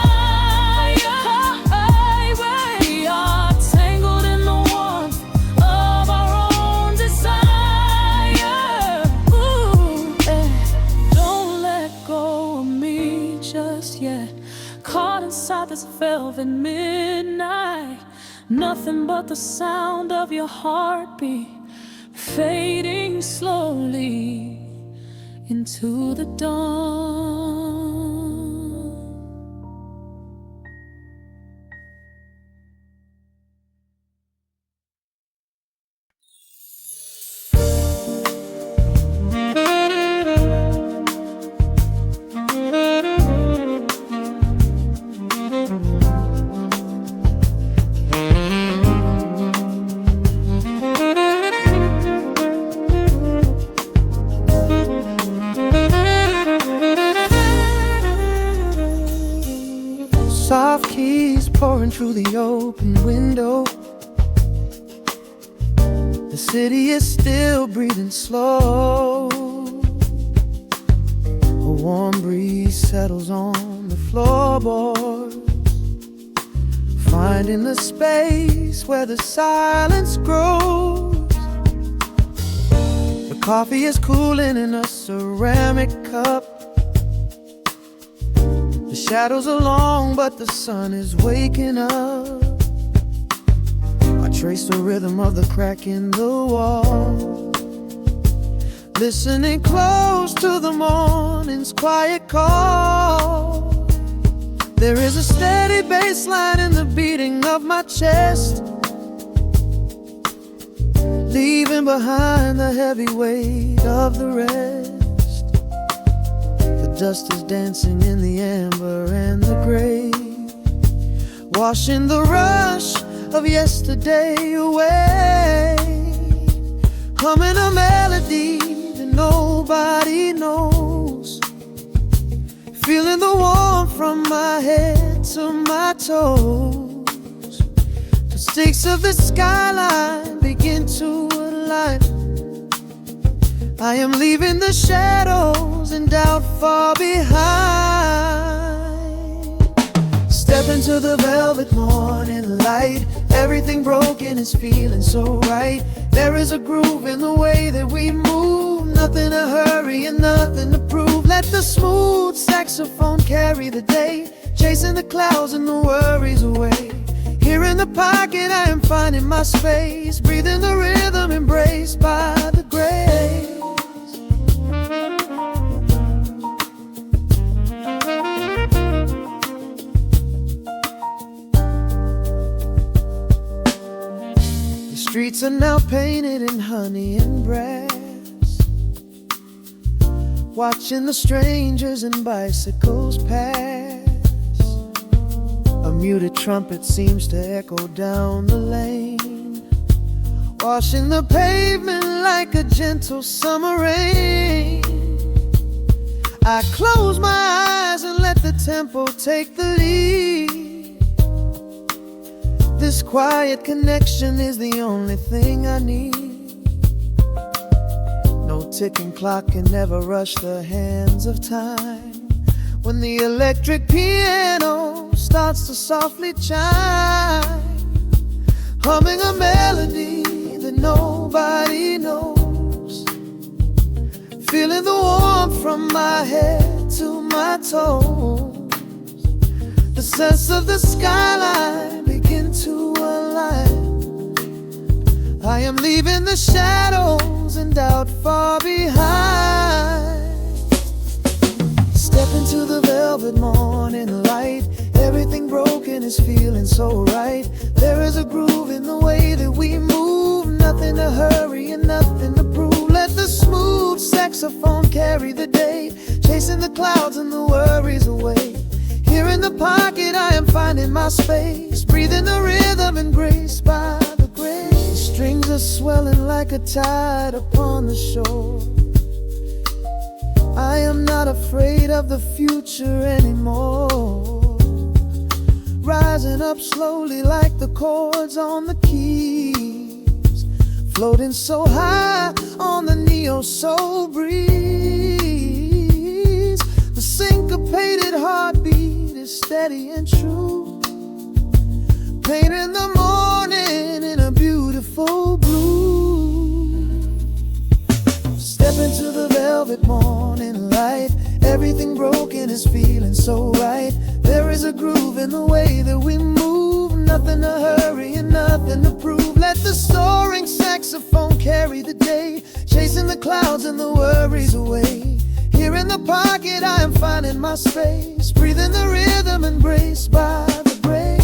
We are tangled in the warmth of our own desire. Ooh, don't let go of me just yet. Caught inside this velvet midnight. Nothing but the sound of your heartbeat fading slowly into the dawn. Soft keys pouring through the open window. The city is still breathing slow. A warm breeze settles on the floorboards, finding the space where the silence grows. The coffee is cooling in a ceramic cup. The shadows are long, but the sun is waking up. I trace the rhythm of the crack in the wall, listening close to the morning's quiet call. There is a steady bass line in the beating of my chest, leaving behind the heavy weight of the rest. The dust is dancing in the amber and the gray, washing the rush of yesterday away. Humming a melody that nobody knows, feeling the warmth from my head to my toes. The stakes of the skyline begin to align. I am leaving the shadows and doubt far behind. Step into the velvet morning light. Everything broken is feeling so right. There is a groove in the way that we move. Nothing to hurry and nothing to prove. Let the smooth saxophone carry the day, chasing the clouds and the worries away. Here in the pocket I am finding my space, breathing the rhythm embraced by the grace. The streets are now painted in honey and brass, watching the strangers and bicycles pass. A muted trumpet seems to echo down the lane, washing the pavement like a gentle summer rain. I close my eyes and let the tempo take the lead. This quiet connection is the only thing I need. No ticking clock can never rush the hands of time. When the electric piano starts to softly chime, humming a melody that nobody knows, feeling the warmth from my head to my toes. The sense of the skyline begin to align. I am leaving the shadows and doubt far behind. Step into the velvet morning light. Everything broken is feeling so right. There is a groove in the way that we move. Nothing to hurry and nothing to prove. Let the smooth saxophone carry the day, chasing the clouds and the worries away. Here in the pocket I am finding my space, breathing the rhythm and grace by the grace. The strings are swelling like a tide upon the shore. I am not afraid of the future anymore. Rising up slowly like the chords on the keys, floating so high on the neo-soul breeze. The syncopated heartbeat is steady and true, painting the morning in a beautiful blue. Step into the velvet morning light. Everything broken is feeling so right. There is a groove in the way that we move. Nothing to hurry and nothing to prove. Let the soaring saxophone carry the day, chasing the clouds and the worries away. Here in the pocket I am finding my space, breathing the rhythm embraced by the grace.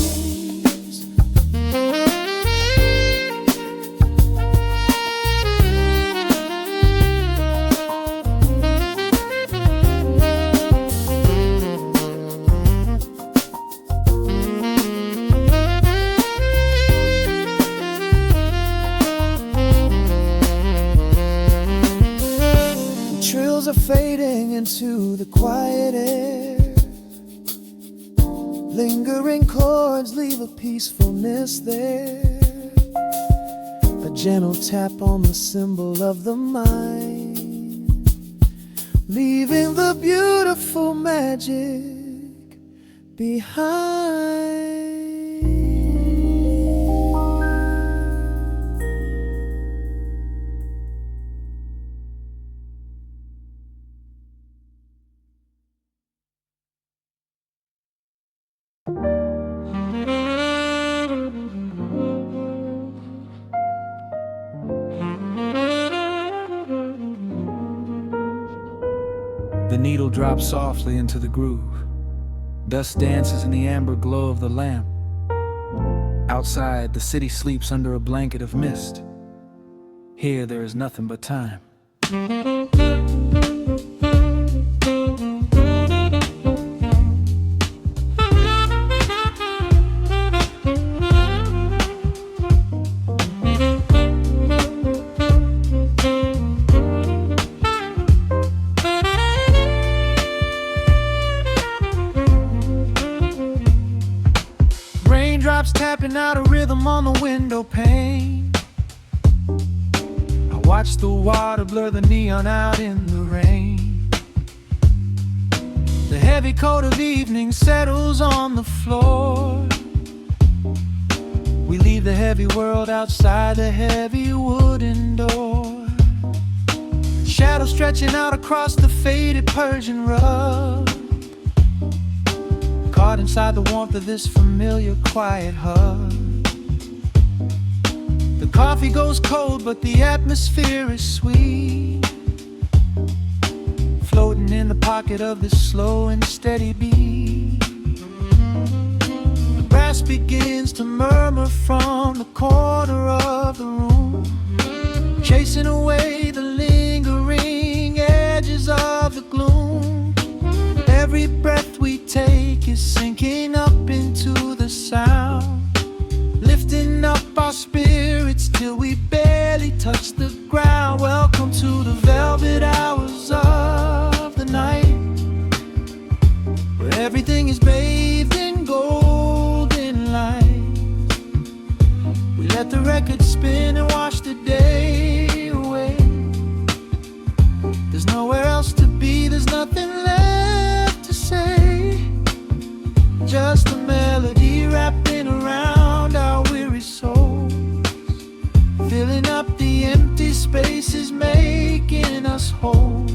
Are fading into the quiet air. Lingering chords leave a peacefulness there. A gentle tap on the cymbal of the mind, leaving the beautiful magic behind. The needle drops softly into the groove. Dust dances in the amber glow of the lamp. Outside, the city sleeps under a blanket of mist. Here, there is nothing but time. Raindrops tapping out a rhythm on the window pane. I watch the water blur the neon out in the rain. The heavy coat of evening settles on the floor. We leave the heavy world outside the heavy wooden door. Shadows stretching out across the faded Persian rug, caught inside the warmth of this familiar quiet hug. The coffee goes cold, but the atmosphere is sweet, floating in the pocket of this slow and steady beat. The brass begins to murmur from the corner of the room, chasing away the lingering edges of the gloom. Every breath we take is sinking up into the sound, lifting up our spirits till we barely touch the ground. Welcome to the velvet hours of the night, where everything is bathed in golden light. We let the record spin and wash the day away. There's nowhere else to be, there's nothing left to say. Just a melody wrapping around our weary souls, filling up the empty spaces, making us whole.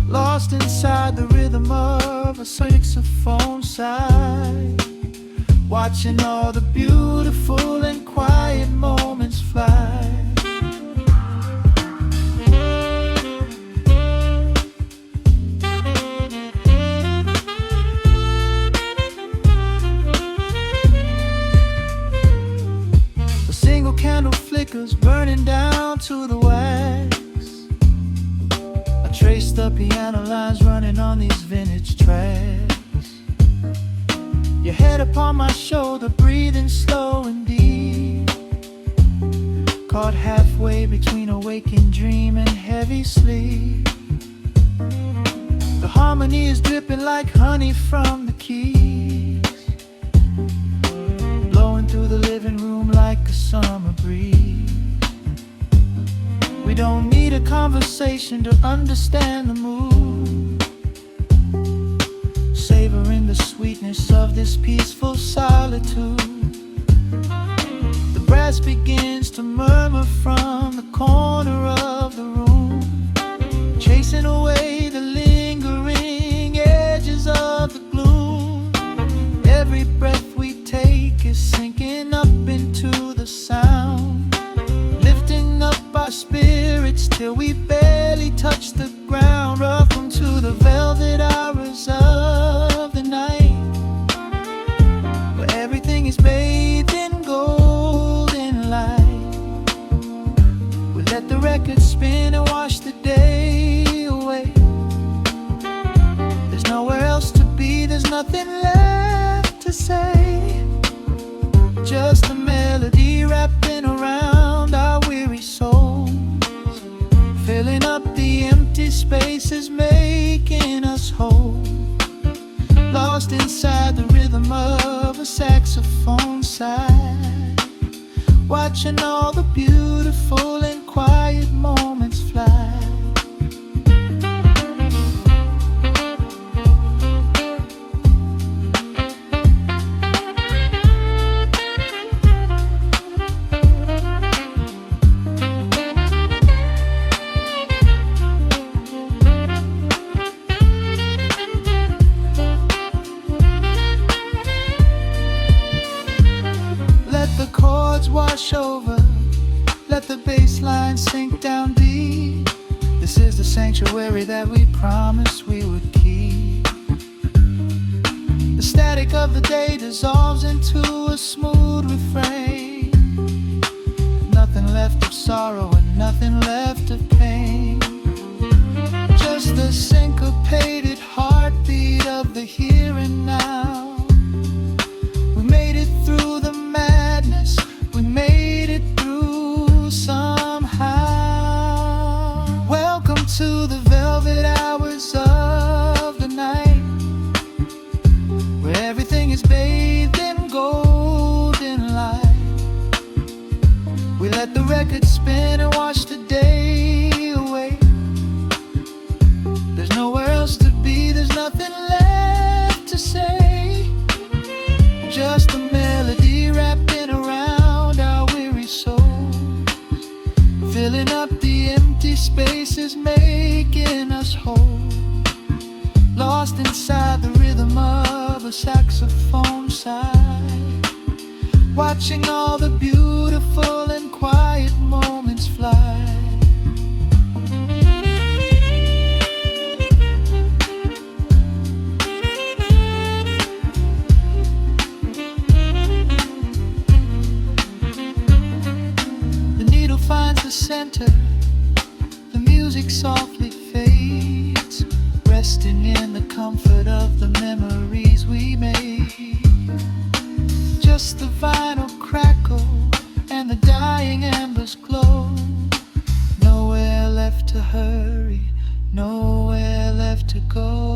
Lost inside the rhythm of a saxophone sigh, watching all the beautiful and quiet moments fly. speakers burning down to the wax. I trace the piano lines running on these vintage tracks. Your head upon my shoulder, breathing slow and deep, caught halfway between a waking dream and heavy sleep. The harmony is dripping like honey from the keys, blowing through the living room like a summer breeze. We don't need a conversation to understand the mood, savoring the sweetness of this peaceful solitude. The brass begins to murmur from the corner of the room, chasing away the lingering edges of the gloom. Every breath we take is sinking up into the sound, lifting up our spirits till we barely touch the ground. Welcome to the velvet hours of the night, where everything is bathed in golden light. We let the record spin and wash the day away. There's nowhere else to be, there's nothing left to say. Just a melody wrapping around our weary souls, filling up the empty spaces, making us whole. Lost inside the rhythm of a saxophone sigh, watching all the beautiful and quiet moments fly. Wash over, let the bass line sink down deep. This is the sanctuary that we promised we would keep. The static of the day dissolves into a smooth refrain. Nothing left of sorrow and nothing left of pain, just the syncopated heartbeat of the here and now. We made it through the madness, we made it through somehow. Welcome to the velvet hours of the night, where everything is bathed in golden light. We let the record spin and wash the day away. There's nowhere else to be, there's nothing left to say. Just a melody wrapping around our weary souls, filling up the empty spaces, making us whole. Lost inside the rhythm of a saxophone sigh, watching all the beautiful and quiet moments fly. Finds the center, the music softly fades, resting in the comfort of the memories we made. Just the vinyl crackle and the dying embers glow. Nowhere left to hurry, nowhere left to go.